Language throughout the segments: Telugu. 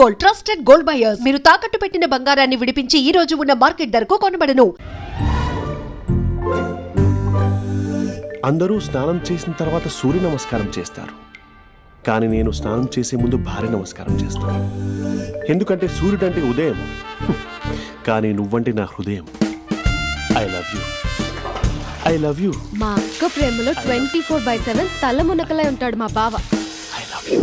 Gold, trusted gold buyers. మీరు తాకట్టు పెట్టిన బంగారాన్ని విడిపించి ఈ రోజు ఉన్న మార్కెట్ ధరకు కొనబడను. అందరూ స్నానం చేసిన తర్వాత సూర్య నమస్కారం చేస్తారు, కానీ నేను స్నానం చేసే ముందు భార్య నమస్కారం చేస్తాను. ఎందుకంటే సూర్యుడు అంటే ఉదయం, కానీ నువ్వంటే నా హృదయం. I love you, I love you. మా అక్క ప్రేమలో 24/7 తల మునకలై ఉంటాడు మా బావ. I love you.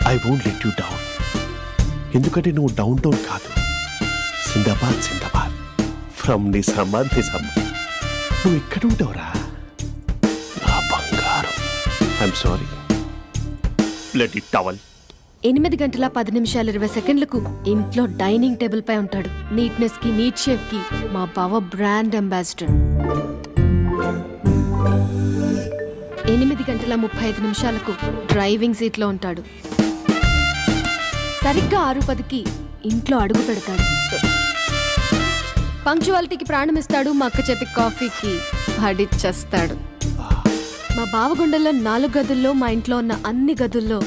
I won't let you down. ఎందుకంటే నువ్వు డౌన్ టౌన్ కాదు, జిందాబాద్ జిందాబాద్ ఫ్రమ్ నిజామాబాద్ నిజామాబాద్. నువ్వు ఇక్కడ ఉంటావురా నా బంగారం. I'm sorry, let it towel. 8 గంటల 10 నిమిషాలు 20 సెకండ్లకు ఇంట్లో డైనింగ్ టేబుల్ పై ఉంటాడు. నీట్నెస్ కి, నీట్ షేఫ్ కి మా బావ బ్రాండ్ అంబాసిడర్. 8 గంటల 35 నిమిషాలకు డ్రైవింగ్ సీట్ లో ఉంటాడు. సరిగ్గా 6:10కి ఇంట్లో అడుగు పెడతాడు. పంక్చువాలిటీకి ప్రాణం ఇస్తాడు. మా అక్క చేతి కాఫీకి పడిచ్చేస్తాడు. మా బావ గుండెల్లో 4 గదుల్లో, మా ఇంట్లో ఉన్న అన్ని గదుల్లో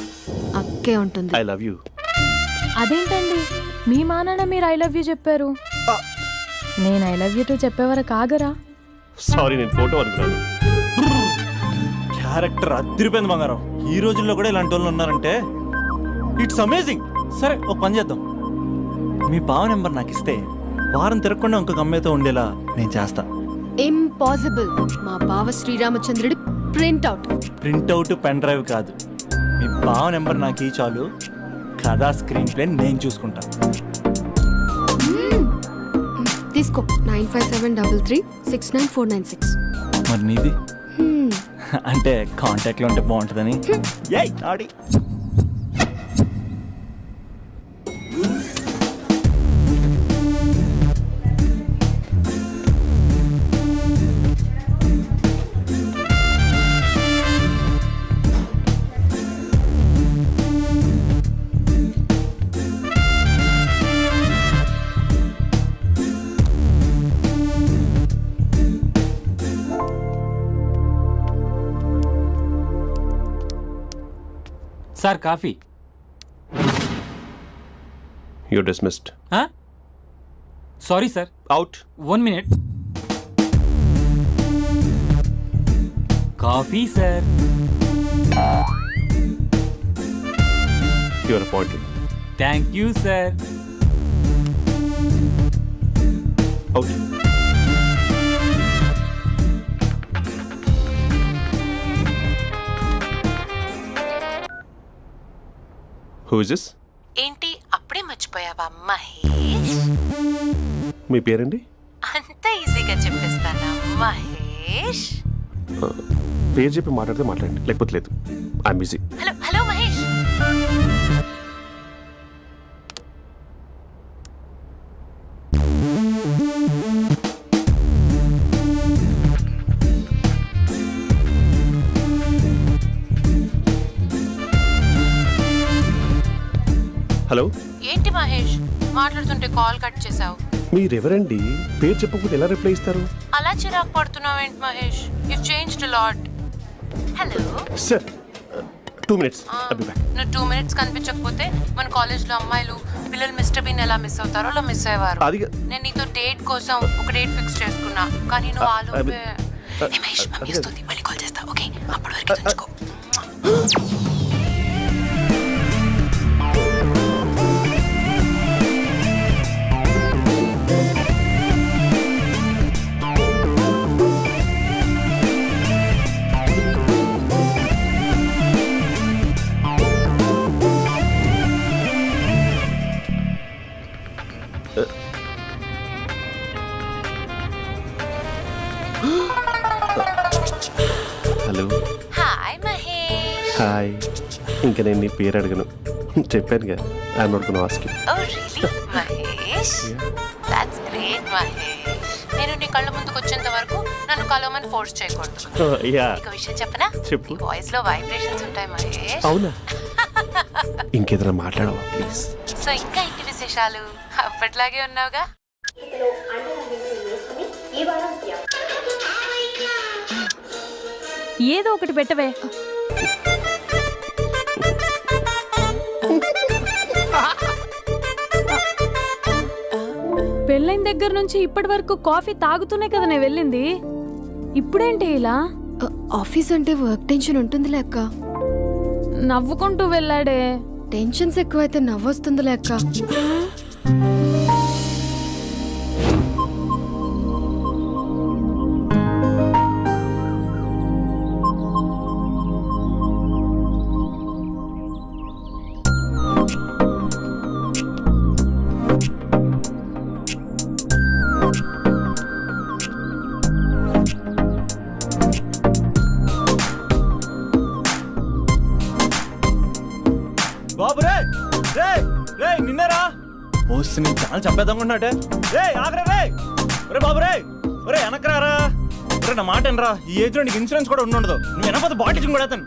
అక్కే ఉంటుంది. I love you. అదేంటండి మీ మానాన్న మీరు ఐ లవ్ యూ చెప్పారు, నేను ఐ లవ్ యూ టు చెప్పేవరకు ఆగరా? సారీ, నేను ఫోటో అనుకున్నాను. క్యారెక్టర్ అదిరిపోయింది బంగారం. ఈ రోజుల్లో కూడా ఇలాంటి వాళ్ళు ఉన్నారంటే ఇట్స్ అమేజింగ్. సరే, ఒక పని చేద్దాం. మీ బావ నెంబర్ నాకు ఇస్తే వారం తిరగకుండా ఇంకొక అమ్మాయితో ఉండేలా నేను చేస్తా. ఇంపాసిబుల్. మా బావ శ్రీరామచంద్రుడి ప్రింట్అవుట్. ప్రింట్అవుట్, పెన్ డ్రైవ్ కాదు. మీ బావ నెంబర్ నాకు ఈ చాలు, కథా స్క్రీన్ ప్లే నేను చూసుకుంటా. తీసుకో. 9573369496. మరి నీది? అంటే కాంటాక్ట్లో ఉంటే బాగుంటుందని. ఏయ్ ఆడి. Sir coffee. You dismissed. Sorry sir. Out. 1 minute. Coffee sir. You are appointed. Thank you sir. Out. Who is this? ఏంటి అప్పుడే మర్చిపోయావా మహేష్? మీ పేరండి? అంత ఈజీగా చెప్పేస్తానా మహేష్? పేరు చెప్పి మాట్లాడితే మాట్లాడండి, లేకపోతే లేదు. I'm busy. Hello hello Mahesh. Hello. ఏంటి మహేష్ మాట్లాడుతుంటే కాల్ కట్ చేసావు? మీరెవరండి? పేరు చెప్పకపోతే ఎలా రిప్లై ఇస్తారు? అలా చిరాకు పడుతున్నావు ఏంటి Mahesh? You changed a lot. Hello sir, 2 minutes. నువ్వు 2 minutes కనిపించకపోతే మన కాలేజ్లో అమ్మాయిలు పిల్లలు మిస్టర్ బీన్ ఎలా మిస్ అవుతారో అలా మిస్ అయ్యేవారు. నేను నీతో డేట్ కోసం ఒక డేట్ ఫిక్స్ చేసుకున్నా, కానీ నువ్వు ఆలోపే. మహేష్ మమ్మీ వస్తుంది, మళ్ళీ కాల్ చేస్తా. ఓకే, అప్పటి వరకు ఉంచుకో. హలో. హాయ్ మహేష్. హాయ్. ఇంకా నేను నీ పేరు అడగను, చెప్పానుగా. I'm not gonna ask you. Oh really Mahesh? That's great Mahesh. నేను నీ కళ్ళ ముందుకు వచ్చేంత వరకు నన్ను కలవమని ఫోర్స్ చేయకూడదు. నీకు విషయం చెప్పనా? చెప్పు. నీ వాయిస్ లో వైబ్రేషన్స్ ఉంటాయి మహేష్. అవునా? ఇంకేదైనా మాట్లాడవా ప్లీజ్? సో ఇంకా ఇంటి విశేషాలు విశేషాలు? అప్పట్లాగే ఉన్నావుగా. ఏదో ఒకటి పెట్టవే. పెళ్ళైన దగ్గర నుంచి ఇప్పటి వరకు కాఫీ తాగుతూనే కదా నేను వెళ్ళింది. ఇప్పుడేంటి ఇలా? ఆఫీస్ అంటే వర్క్ టెన్షన్ ఉంటుంది లెక్క. నవ్వుకుంటూ వెళ్ళాడే. టెన్షన్స్ ఎక్కువైతే నవ్వొస్తుంది లెక్క. బాబు రే రే రే నిన్నరా వస్తే నేను చాలా చంపేద్దామన్నట్టే. రే ఆగరా రే. రే బాబు రే. రే వెనకరారా. రే నా మాట అనరా. ఈ ఏజ్ లో నీకు ఇన్సూరెన్స్ కూడా ఉండదు. నువ్వు వెనకపోతే బాటిల్ కూడా అతను.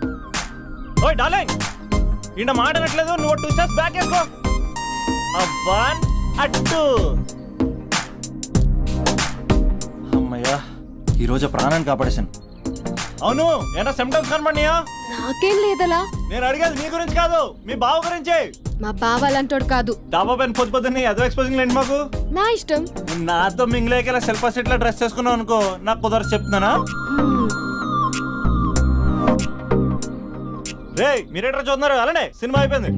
ఓయ్ డార్లింగ్, ఈయన మాట అనట్లేదు. నువ్వు 2 స్టెప్స్ బ్యాక్ వేసుకో. అబ్బా అట్టు. అమ్మయ్యా, ఈరోజు ప్రాణాన్ని కాపాడేశాను. అవును, ఏనా సిమ్టమ్స్ కనబడినాయా? నాకేం లేదలా. నేను అడిగేది మీ గురించి కాదు, మీ బావ గురించి. మా బావ అలాంటోడు కాదు. డాబా పైన పొద్దు పొద్దున్నే అదో ఎక్స్పోజింగ్ లేండి మాకు. నా ఇష్టం. నాతో మింగిలేక సెల్ఫ్ అసెట్ లా డ్రెస్ చేసుకున్నావు అనుకో, నాకు కుదరదు చెప్తున్నానా? రే మీరేట్రా చూస్తున్నారు? అలానే సినిమా అయిపోయింది.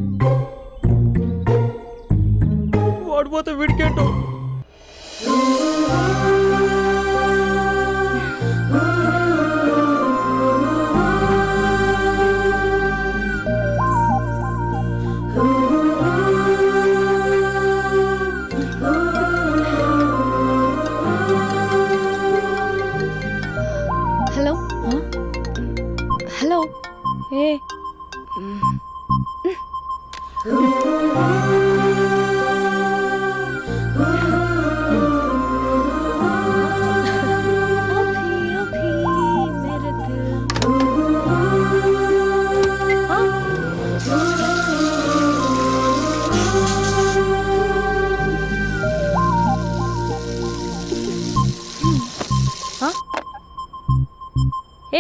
వాడిపోతే వీడికేంటో. Hello hello. ఏ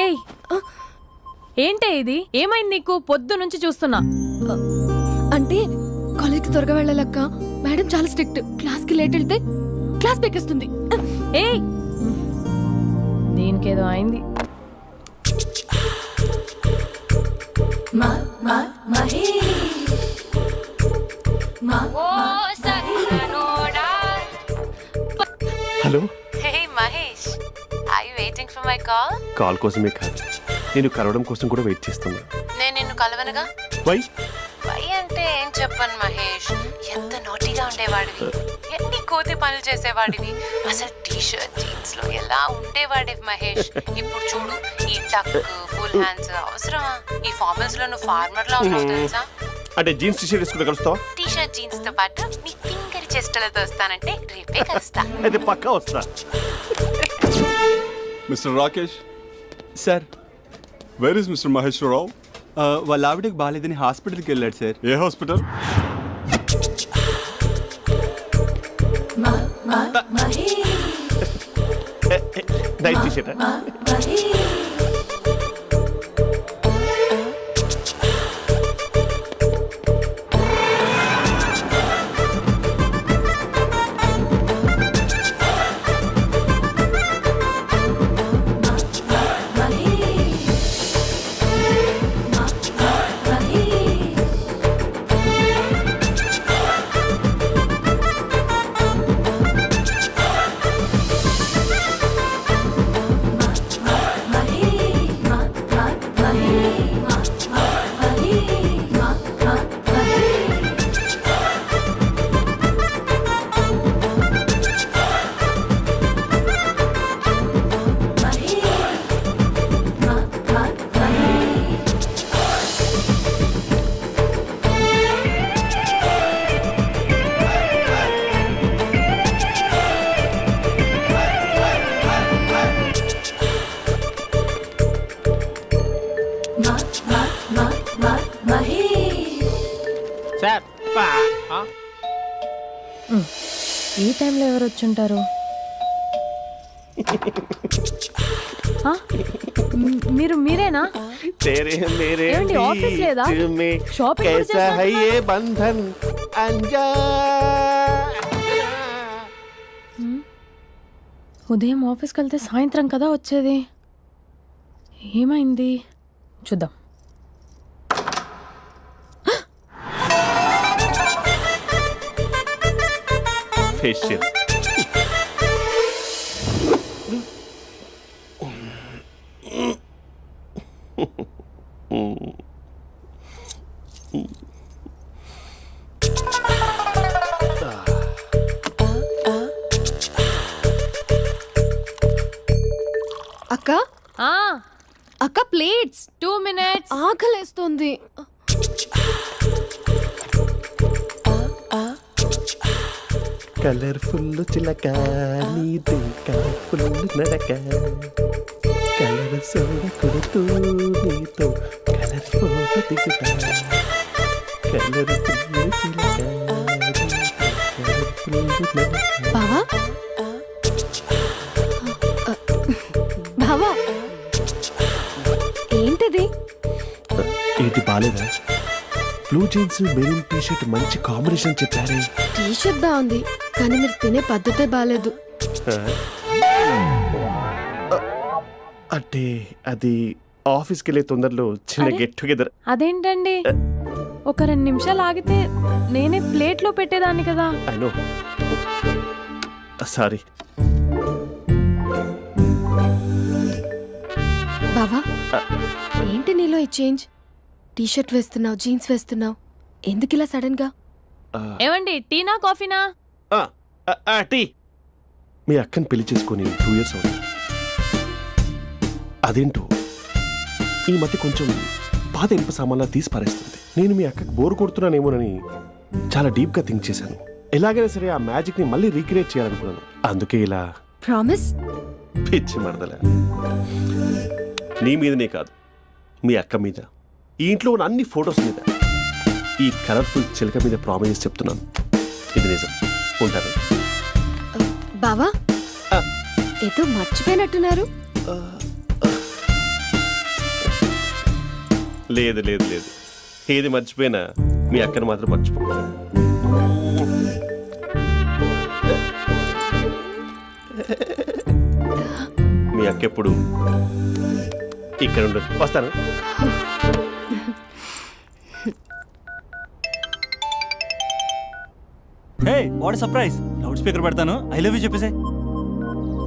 ఏయ్, ఏంటే ఇది? ఏమైంది నీకు? పొద్దు నుంచి చూస్తున్నా. అంటే కాలేజ్కి త్వరగా వెళ్ళాలక్క. మేడం చాలా స్ట్రిక్ట్. క్లాస్కి లేట్ వెళ్తే క్లాస్ బెక్కేస్తుంది. ఏయ్, దీనికేదో అయింది. Hello. Hey Mahesh, are you waiting for my call? Call కోసమే కాదు, నేను కలవడం కోసం కూడా వెయిట్ చేస్తున్నా. నేను నిన్ను కలవనుగా. వై? వై అంటే ఏం చెప్పను మహేష్. ఎంత నోటీగా ఉండేవాడివి, ఎన్ని కోతి పనులు చేసేవాడివి. అసలు టీ షర్ట్ జీన్స్ లో ఎలా ఉండేవాడివి మహేష్. ఇప్పుడు చూడు, ఈ టక్ ఫుల్ హ్యాండ్స్ అవసరమా? ఈ ఫార్మల్స్ లో నువ్వు ఫార్మర్ లా ఉన్నావు తెలుసా. అంటే జీన్స్ టీ షర్ట్ వేసుకుంటే కలుస్తావా? టీ షర్ట్ జీన్స్ తో పాటు నీ ఫింగర్ చెస్టలతో వస్తానంటే రేపే కలుస్తా. అయితే పక్కా వస్తా. Mister Rakesh, sir, where is mister Maheswara Rao? వాళ్ళ ఆవిడకి బాగాలేదని హాస్పిటల్కి వెళ్ళాడు సార్. ఏ హాస్పిటల్? Night T shirt. ఈ టైంలో ఎవరు వచ్చుంటారు? ఆ? మీరేనా? तेरे मेरे ఏమండి, ఆఫీస్ లేదా? बीच में షాపింగ్ కూడా कैसा है చేస్తున్నట్టున్నారు? ये बंधन अंजा ఉదయం ఆఫీస్కి వెళ్తే సాయంత్రం కదా వచ్చేది. ఏమైంది చూద్దాం. फेशियल అక్క అక్క ప్లేట్స్ 2 minutes. ఆకలేస్తుంది. కలర్ఫుల్ చిలక నీది కలర్ఫుల్ నడక కలర్ సోడ కొడుతూ నీతో కలర్ ఫోటో దిగుతా కలర్ఫుల్ చిలక కలర్ఫుల్ నడక. బావా బావా ఏంటిది? ఏంటి బాలేదా? Blue jeans maroon T shirt మంచి కాంబినేషన్ చెప్పారే. టీ షర్ట్ బాగుంది కానీ మీరు తినే పద్ధతే బాగాలేదు. అంటే అది ఆఫీస్కి వెళ్ళే తొందరలో చిన్న అరే. Get together. అదేంటండి, ఒక 2 నిమిషాలు ఆగితే నేనే ప్లేట్లో పెట్టేదాన్ని కదా. I know, sorry. బావా ఏంటి నీలో ఈ చేంజ్? టీ షర్ట్ వేస్తున్నావు, జీన్స్ వేస్తున్నావు, ఎందుకు ఇలా సడన్ గా? ఏమండి, టీనా కాఫీనా? టీ. మీ అక్కని పెళ్లి చేసుకొని 2 years అవుతుంది. అదేంటో ఈ మధ్య కొంచెం పాత ఇనుప సామాన్లా తీసి పారేస్తుంది. నేను మీ అక్కకి బోరు కొడుతున్నానేమోనని చాలా డీప్గా థింక్ చేశాను. ఎలాగైనా సరే ఆ మ్యాజిక్ని మళ్ళీ రీక్రియేట్ చేయాలనుకున్నాను. అందుకే ఇలా. ప్రామిస్? పిచ్చి మరదల, నీ మీదనే కాదు, మీ అక్క మీద, ఈ ఇంట్లో ఉన్న అన్ని ఫొటోస్ మీద, ఈ కలర్ఫుల్ చిలక మీద ప్రామిస్ చెప్తున్నాను. ఇది నిజం. ఉంటాను. బావా ఆ. ఏదో మర్చిపోయినట్టున్నారు. లేదు లేదు లేదు, ఏది మర్చిపోయినా మీ అక్కను మాత్రం మర్చిపో. మీ అక్క ఎప్పుడు ఇక్కడ ఉండదు. వస్తాను. Hey what surprise. Loud speaker పెడతాను, ఐ లవ్ యూ చెప్పేసే.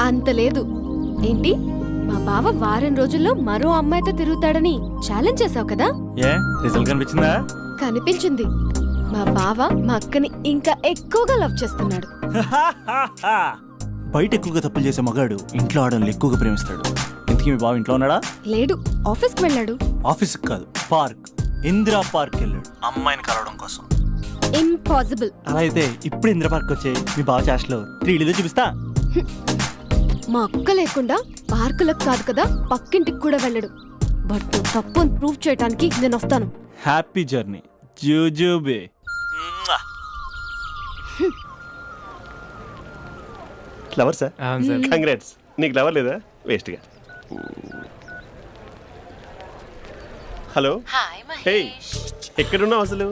అంత లేదు. ఏంటి, మా బావ వారం రోజుల్లో మరో అమ్మాయితో తిరుగుతాడని ఛాలెంజ్ చేసావు కదా? ఏ రిజల్ట్ కనిపించిందా? కనిపించింది. మా బావ మా అక్కని ఇంకా ఎక్కువగా లవ్ చేస్తున్నాడు. బయట ఎక్కువగా తప్పులు చేసే మగాడు ఇంట్లో ఆడవాళ్ళు ఎక్కువగా ప్రేమిస్తాడు. ఇంతకీ మీ బావ ఇంట్లో ఉన్నాడా? లేడు, ఆఫీస్కి వెళ్ళాడు. ఆఫీస్కి కాదు, పార్క్, ఇందిరా పార్క్ వెళ్ళాడు అమ్మాయిని కలవడం కోసం. ఇంపాసిబుల్. అలా అయితే ఇప్పుడు ఇందిరా పార్క్ వచ్చే మీ బావ చాష్లో 3Dలో చూపిస్తా. మా అక్క లేకుండా పార్కులకు కాదు కదా పక్కింటికి కూడా వెళ్ళడు. బట్ నువ్వు తప్పు అని ప్రూవ్ చేయడానికి నేను వస్తాను. హ్యాపీ జర్నీ జూజూబే. Flower sir, congrats. నీకు ఫ్లవర్ లేదా? వేస్ట్గా. హలో. Hi hey, Mahesh. ఎక్కడున్నావు అసలు?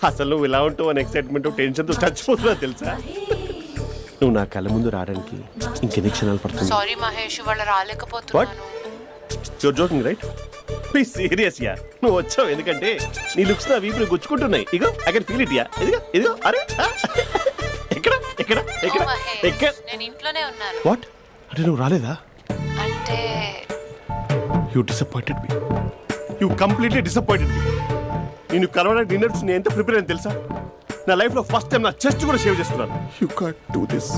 అసలు నువ్వు ఇలా ఉంటావు అని ఎక్సైట్మెంట్ టెన్షన్తో చచ్చిపోతున్నావు తెలుసా? నువ్వు నా కళ్ళ ముందు రావడానికి ఇంకెన్ని క్షణాలు పడుతుంది? సారీ మహేష్, ఇవాళ రాలేకపోతున్నాను. You're joking right? Please serious yeah. నువ్వు వచ్చావు ఎందుకంటే నీ లుక్స్ నా వీపుని గుచ్చుకుంటున్నాయి. ఇగో I can feel it yeah. ఇదిగో ఇదిగో. అరే ఎక్కడ ఎక్కడ ఎక్కడ ఓ మహేష్, ఎక్కడ? నేను ఇంట్లోనే ఉన్నాను. వాట్ అంటే నువ్వు రాలేదా? అంటే you disappointed me. You completely disappointed me. నేను కలవడానికి డిన్నర్స్ నేను ఎంత ప్రిపేర్ అని తెలుసా? నా లైఫ్లో ఫస్ట్ టైం నా చెస్ట్ కూడా సేవ్ చేసుకున్నాను. You can't do this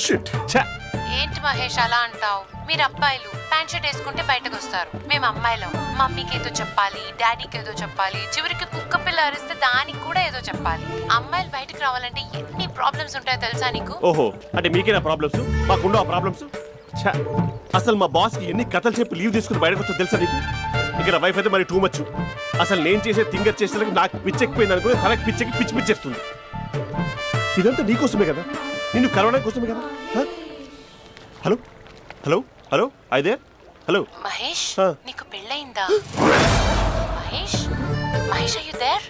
shit. ఏంటి మహేష్ అలా అంటావు? మీరు అబ్బాయిలు ప్యాంట్ షర్ట్ వేసుకుంటే బయటకు వస్తారు. మేము అమ్మాయిలం, మమ్మీకి ఏదో చెప్పాలి, డాడీకి ఏదో చెప్పాలి, చివరికి కుక్క పిల్ల అరిస్తే దానికి కూడా ఏదో చెప్పాలి. అమ్మాయిలు బయటకు రావాలంటే ఎన్ని ప్రాబ్లమ్స్ ఉంటాయో తెలుసా నీకు? ఓహో, అంటే మీకేనా ప్రాబ్లమ్స్? మాకుండో ఆ ప్రాబ్లమ్స్? అసలు మా బాస్కి ఎన్ని కథలు చెప్పి లీవ్ తీసుకుని బయటకు వచ్చో తెలుసా నీకు? ఇక్కడ వైఫ్ అయితే మరి టూ మచ్. అసలు నేను చేసే థింగర్ చేసేందుకు నాకు పిచ్చెక్కిపోయింది అనుకుని తనకు పిచ్చెక్కి పిచ్చి పిచ్చేస్తుంది. ఇదంతా నీకోసమే కదా, నిన్ను కరోనా కోసమే కదా. హ? హలో హలో హలో అయితే హలో మహేష్ ఆ. నీకు పెళ్ళయిందా? Mahesh Mahesh are you there?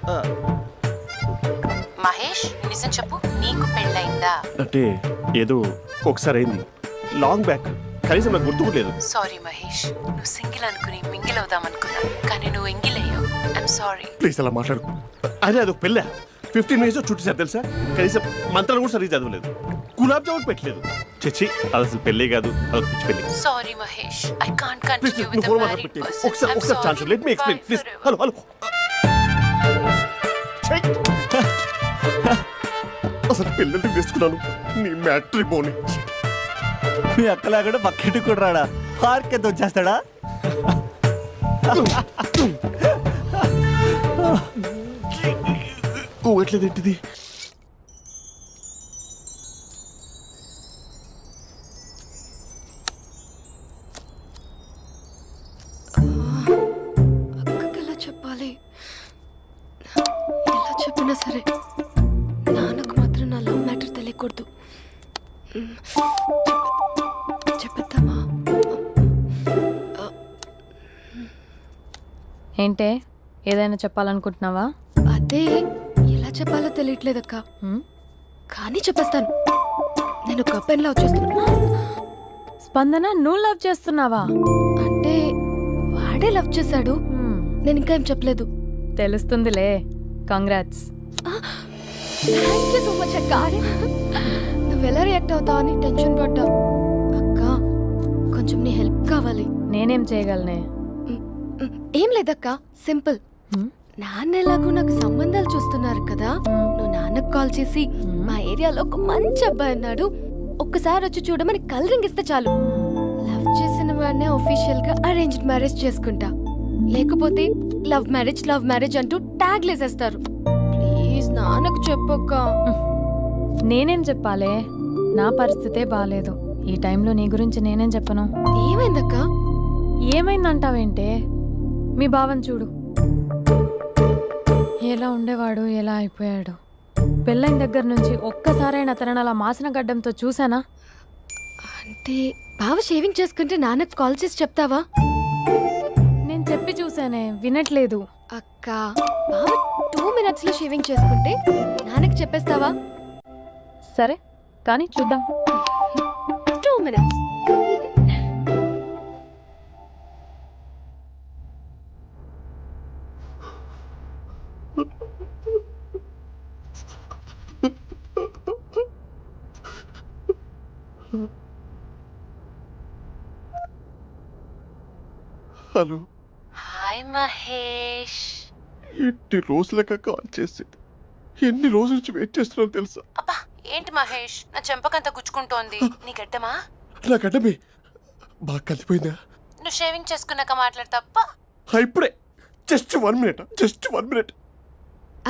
మహేష్ నిజం చెప్పు, నీకు పెళ్ళయిందా? అంటే ఏదో ఒకసారి అయింది, లాంగ్ బ్యాక్, కనీసం నాకు గుర్తు కూడా లేదు. సారీ మహేష్, నువ్వు సింగిల్ అనుకుని మింగిల్ అవుదాం అనుకున్నా, కానీ నువ్వు ఎంగిల్ అయ్యావు. I'm sorry. ప్లీజ్ అలా మాట్లాడు. అదే అదొక పెళ్ళా, 15 మినిట్స్ చుట్టూ సార్ తెలుసా, కనీసం మంత్రాలు కూడా సరిగ్గా చదవలేదు, గులాబ్ జామున్ పెట్టలేదు. చచ్చి అది అసలు పెళ్ళే కాదు, అదొక పిచ్చి పెళ్ళి. Sorry Mahesh, I can't please continue నువ్వు విత్ ఫోన్ ద మాట్లాడి మ్యారీడ్ పెట్టి పర్సన్. ఒకసారి chance let me explain please. Hello hello అసలు పెళ్ళంటే తీసుకున్నాను నీ మ్యాట్రీ బోని. మీ అక్కలాగడ పక్కింటికి కూడా రాడా, పార్క్ ఎంత వచ్చేస్తాడా? ఊగట్లేదు ఏంటిది? అక్కకి ఎలా చెప్పాలి? ఎలా చెప్పినా సరే నాన్నకు మాత్రం నా లవ్ మ్యాటర్ తెలియకూడదు. చెప్పేద్దామా? ఏంటే ఏదైనా చెప్పాలనుకుంటున్నావా? అదే ఎలా చెప్పాలో తెలియట్లేదక్క, హ్మ్? కానీ చెప్పేస్తాను. నేను ఒక అబ్బాయిని లవ్ చేస్తున్నా. స్పందన నువ్వు లవ్ చేస్తున్నావా? అంటే వాడే లవ్ చేశాడు, హ్మ్, నేను ఇంకా ఏం చెప్పలేదు. తెలుస్తుందిలే. Congrats. Thank you so much అక్క. నువ్వు ఎలా రియాక్ట్ అవుతావు అని టెన్షన్ పడ్డా. అక్క కొంచెం నీ హెల్ప్ కావాలి. నేనేం చేయగలనే? ఏం లేదక్క, సింపుల్. హ్మ్? నాన్న ఎలాగో నాకు సంబంధాలు చూస్తున్నారు కదా, నువ్వు నాన్నకు కాల్ చేసి మా ఏరియాలో ఒక మంచి అబ్బాయి అన్నాడు, ఒక్కసారి వచ్చి చూడమని కలరింగ్ ఇస్తే చాలు. లవ్ చేసిన వాడినే ఒఫీషియల్ గా అరేంజ్డ్ మ్యారేజ్ చేసుకుంటా, లేకపోతే లవ్ మ్యారేజ్ అంటూ ట్యాగ్ లేసేస్తారు. ప్లీజ్ నాన్నకు చెప్పక్క. నేనేం చెప్పాలే? నా పరిస్థితే బాలేదు. ఈ టైంలో నీ గురించి నేనేం చెప్పను? ఏమైందక్క? ఏమైందంటావేంటే? మీ భావం చూడు, ఎలా ఉండేవాడు, ఎలా అయిపోయాడు. పెళ్ళైన దగ్గర నుంచి ఒక్కసారైనా తనని అలా మాసిన గడ్డంతో చూసానా? అంటే బావ షేవింగ్ చేసుకుంటే నాన్నకు కాల్ చేసి చెప్తావా? నేను చెప్పి చూసానే, వినట్లేదు. అక్క బావ 2 minutes లో షేవింగ్ చేసుకుంటే నాన్నకి చెప్పేస్తావా? సరే కానీ చూద్దాం. 2 minutes. Hello hi Mahesh. ఎన్ని రోజులుగా కాల్ చేసేది, ఎన్ని రోజుల నుంచి వెయిట్ చేస్తున్నాను తెలుసా? అబ్బా ఏంటి మహేష్, నా చెంపకంత గుచ్చుకుంటోంది. నీ గడ్డమా? నా గడ్డమే బాగా కలిపోయిందా? నువ్వు షేవింగ్ చేసుకున్నాక మాట్లాడు తప్ప. ఇప్పుడే జస్ట్ 1 minute.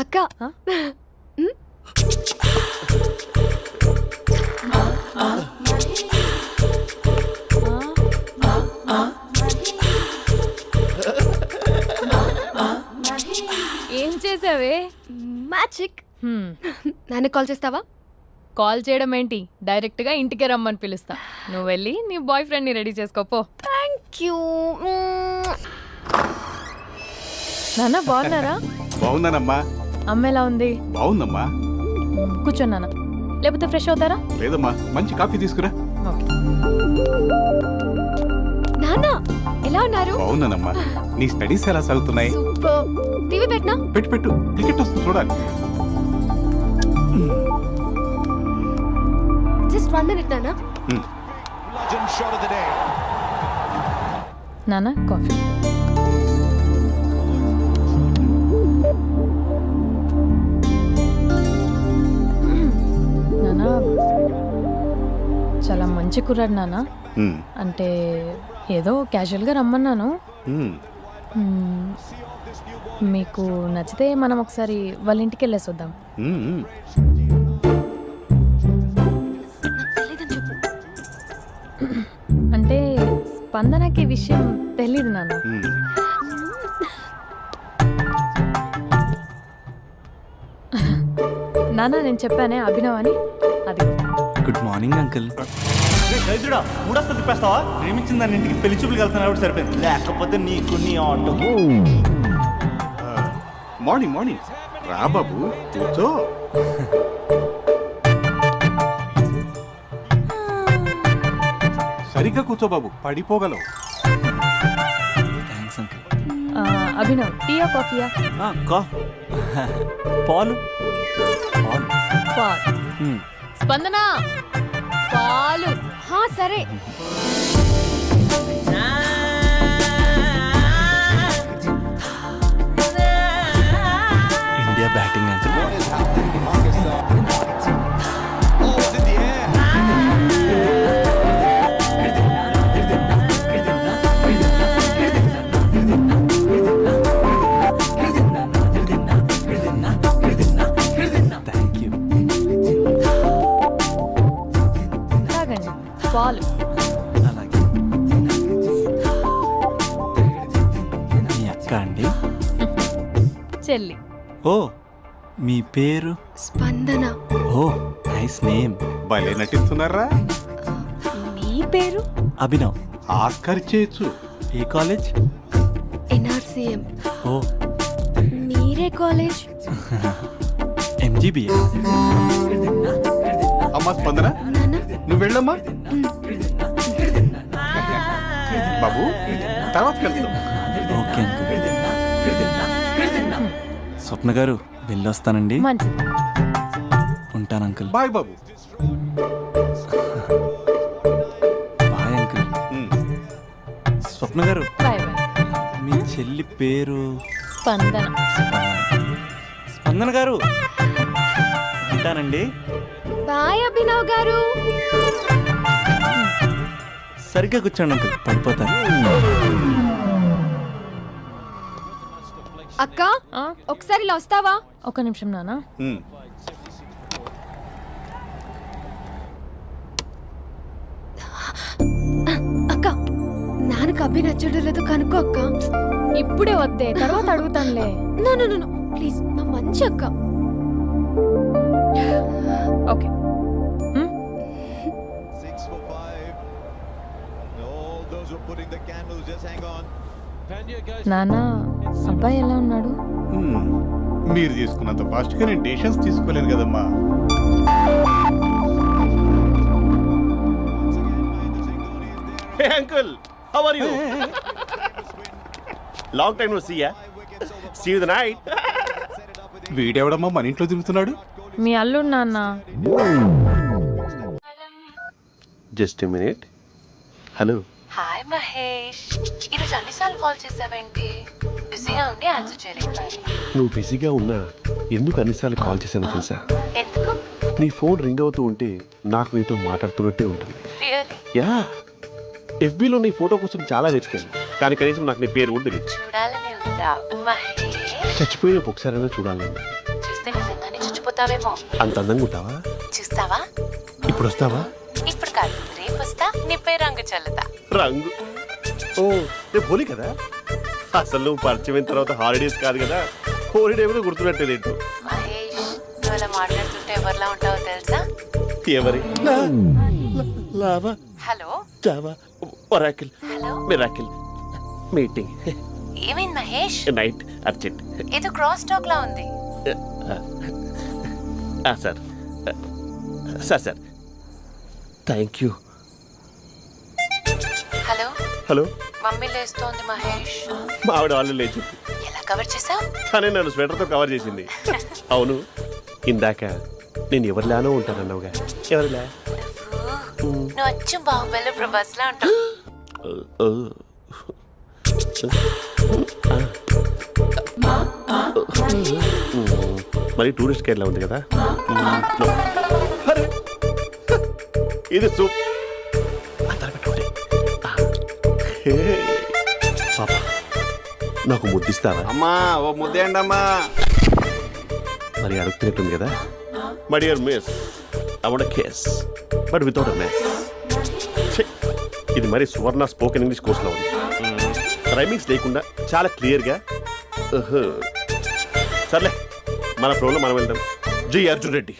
అక్క ఏం చేసావే? మ్యాజిక్. నాన్నకు కాల్ చేస్తావా? కాల్ చేయడం ఏంటి, డైరెక్ట్ గా ఇంటికే రమ్మని పిలుస్తా. నువ్వు వెళ్ళి నీ బాయ్ ఫ్రెండ్ ని రెడీ చేసుకోపో. Thank you. నాన్న బాగున్నారా? బాగున్నానమ్మా. అమ్మ ఎలా ఉంది? బాగుందమ్మా. కూర్చోను నాన్న, లేకపోతే ఫ్రెష్ అవుతారా? లేదమ్మా, మంచి కాఫీ తీసుకురా. ఓకే. నాన్న ఎలా ఉన్నారు? బాగున్నానమ్మా. నీ స్టడీస్ ఎలా సాగుతున్నాయి? సూపర్. టీవీ పెట్టనా? పెట్టు టికెట్ వస్తుంది చూడాలి. జస్ట్ 1 minute నాన్న. నాన్న కాఫీ. నాన్న చాలా మంచి కుర్రాడు నాన్న. అంటే ఏదో క్యాజువల్గా రమ్మన్నాను. మీకు నచ్చితే మనం ఒకసారి వాళ్ళ ఇంటికి వెళ్ళేసి వద్దాం. అంటే స్పందనకి విషయం తెలీదు నాన్న. నాన్న నేను చెప్పానే అభినవ్ అని, అది. Good morning uncle. ఖైదుడా మూడొస్తా తిప్పేస్తావా? ప్రేమించిన దాని ఇంటికి పెళ్లి చూపులు వెళ్తాను కాబట్టి సరిపోయింది, లేకపోతే నీకు నీ ఆటో. మార్నింగ్ మార్నింగ్ రా బాబు కూర్చో. సరిగ్గా కూర్చో బాబు, పడిపోగలవు. Thanks uncle. అభినవ్ టీయా కాఫీయా? పాలు పాల్. స్పందన పాలు. హా సరే. India batting uncle. Thank you. తాగండి పాలు. అలాగే. మీ అక్క అండి? చెల్లి. ఓ, మీ పేరు? స్పందన. ఓ, నైస్ నేమ్. భలే నటిస్తున్నారా? మీ పేరు? అభినవ్. ఆస్కర్ చేయొచ్చు. ఏ కాలేజ్? ఎన్ఆర్సీఎం. ఓ, మీరే కాలేజ్? ఎంజీబీఏ. అమ్మా స్పందన, నాన్న నువ్వు వెళ్ళమ్మా. బాబు తర్వాత వెళ్తాం. Okay uncle. స్వప్న గారు వెళ్ళొస్తానండి. మంచిది. ఉంటాను అంకుల్. బాయ్ బాబు. Bye uncle. స్వప్న గారు, బాయ్ బాయ్. మీ చెల్లి పేరు? స్పందన. స్పందన గారు, ఉంటానండి. బాయ్ అభినవ్ గారు. సరిగ్గా కూర్చోండి అంకుల్, పడిపోతారు. అక్క ఒకసారి ఇలా వస్తావా? ఒక నిమిషం నాన్న. అక్క నాన్నకు అభి నచ్చడం లేదో కనుక్కో అక్క. ఇప్పుడే వద్దే, తర్వాత అడుగుతానులే. నో నో నో ప్లీజ్, నా మంచి అక్క. ఓకే. నాన్న అబ్బాయి ఎలా ఉన్నాడు? మీరు తీసుకున్నంత ఫాస్ట్ గా నేను డెసిషన్స్ తీసుకోలేను కదమ్మా. Hey uncle, how are you? Long time no see yeah. See you the night. వీడెవడమ్మా మన ఇంట్లో తిరుగుతున్నాడు? మీ అల్లుడు నాన్న. Just a minute. Hello. Hi Mahesh, ఈరోజు అన్నిసార్లు కాల్ చేసావేంటి? బిజీగా ఉండి ఆన్సర్ చేయలేదు. నువ్వు బిజీగా ఉన్నా ఎందుకు అన్నిసార్లు కాల్ చేశానో తెలుసా? ఎందుకు? నీ ఫోన్ రింగ్ అవుతూ ఉంటే నాకు నీతో మాట్లాడుతున్నట్టే ఉంటుంది. రియల్లీ? యా, ఎఫ్బీలో నీ ఫోటో కోసం చాలా వెతికాను, కానీ కనీసం నాకు నీ పేరు కూడా తెలియదు. చూడాలని ఉందా మహేష్? చచ్చిపోయిన ఒకసారైనా చూడాలని. చూస్తే నిజంగానే చచ్చిపోతావేమో. అంత అందంగా ఉంటావా? చూస్తావా? ఇప్పుడు వస్తావా? ఇప్పుడు కాదు, రేపు వస్తా, నీపై రంగు చల్లుతా. రంగు? ఓ, రేపు హోలీ కదా. అసలు నువ్వు పరిచయం తర్వాత హాలిడేస్ కాదు కదా, హోలిడే కూడా గుర్తున్నట్టేదేంటో. మహేష్, నువ్వు అలా మాట్లాడుతుంటే ఎవరిలా ఉంటావో తెలుసా? ఎవరి? Lava, hello Java, Oracle, hello, miracle, meeting, ఏమైంది మహేష్? Night, urgent. ఏదో క్రాస్ టాక్ లా ఉంది. Sir sir sir thank you. Hello hello, mummy లేస్తోంది మహేష్. మా ఆవిడ వాళ్ళు లేచి ఎలా కవర్ చేసావు? తనే నన్ను స్వెటర్తో కవర్ చేసింది. అవును, ఇందాక నేను ఎవరిలానో ఉంటానన్నావుగా, ఎవరిలా? నువ్వు అచ్చం బాహుబలి ప్రభాస్ లా ఉంటావు. మరి టూరిస్ట్ గైడ్లా ఉంది కదా. అరే, ఇది సూప్. పాప, నాకు ముద్దిస్తావా? అమ్మా ఓ ముద్దేయండి అమ్మా. మరి అడుగుతున్నట్టుంది కదా. My dear miss, I want kiss but without a mess. ఇది మరి సువర్ణ స్పోకెన్ ఇంగ్లీష్ కోర్సులో ఉంది. రైమింగ్స్ లేకుండా చాలా క్లియర్గా. సర్లే, మన ప్రోగ్రాం మనం వెళ్దాం. జై Arjun Reddy.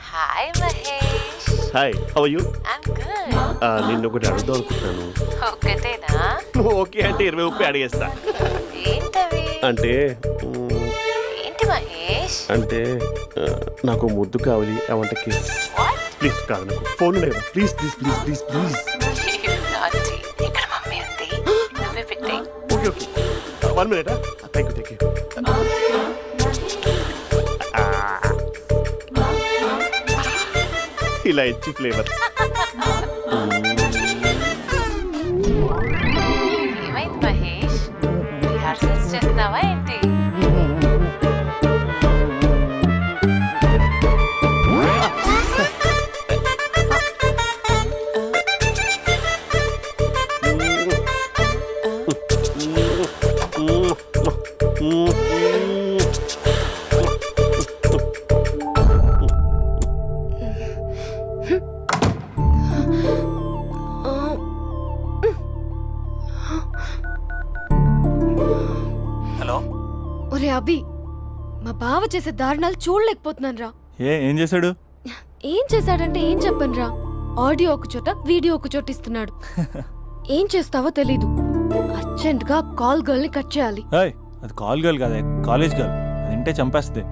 Hi Mahesh. Hi, how are you? I'm good. నిన్ను ఒకటి అడుగుదాం అనుకుంటున్నాను. ఒకటేనా? నువ్వు ఓకే అంటే 20 అడిగేస్తా. ఏంటవి? అంటే ఏంటి మహేష్? అంటే నాకు ముద్దు కావాలి. అవంటకి వాట్? ప్లీజ్ కాదు, నాకు ఫోన్ లేదా? Please please please please please. నాటి ఇక్కడ మమ్మీ ఉంది, నువ్వే పెట్టే. Okay okay, 1 minute. Thank you. ఇలా ఇచ్చి ఫ్లేవర్. ఏమైంది మహేష్? రిహార్సల్స్ చేస్తున్నావా ఏంటి? హలో. ఒరే అభి, మా బావ చేసే దారుణాలు చూడలేకపోతున్నాను రా. ఏం చేశాడు? ఏం చేశాడంటే ఏం చెప్పను రా. ఆడియో ఒక చోట, వీడియో ఒక చోట ఇస్తున్నాడు. ఏం చేస్తావో తెలీదు. అర్జెంట్ గా కాల్ గర్ల్ ని కట్ చేయాలి. ఏయ్, అది కాల్ గర్ల్ కాదే, కాలేజ్ గర్ల్. అది వింటే చంపేస్తుంది.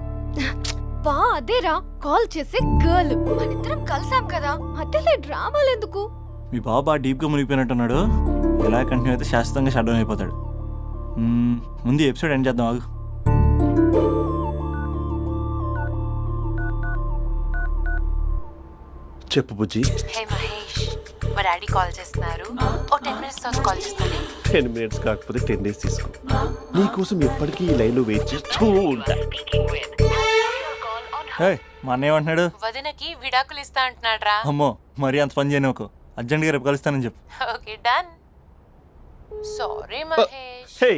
బా అదేరా, కాల్ చేసే గర్ల్. మనిద్దరం కలిసాం కదా, మధ్యలో డ్రామాలు ఎందుకు? మీ బాబు బాగా డీప్గా మునిగిపోయినట్టున్నాడు. ఎలా కంటిన్యూ అయితే శాశ్వతంగా షట్ డౌన్ అయిపోతాడు. ముందు ఎపిసోడ్ ఎండ్ చేద్దాం, ఆగు. చెప్పు బుజ్జి. హే మహేష్, మా డాడీ కాల్ చేస్తున్నారు. ఓ 10 minutes తర్వాత కాల్ చేస్తాను. 10 minutes కాకపోతే 10 days తీసుకో. నీకోసం ఎప్పటికీ ఈ లైన్లో వెయిట్ చేస్తూ ఉంటా. ఏయ్, మా అన్నయ్య ఏమంటున్నాడు? వదినకి విడాకులు ఇస్తా అంటున్నాడు రా. అమ్మో, మరీ అంత పని చేయను. ఒక అర్జెంట్గా రేపు కలుస్తానని చెప్పు. Okay done. సారీ మహేష్. హే,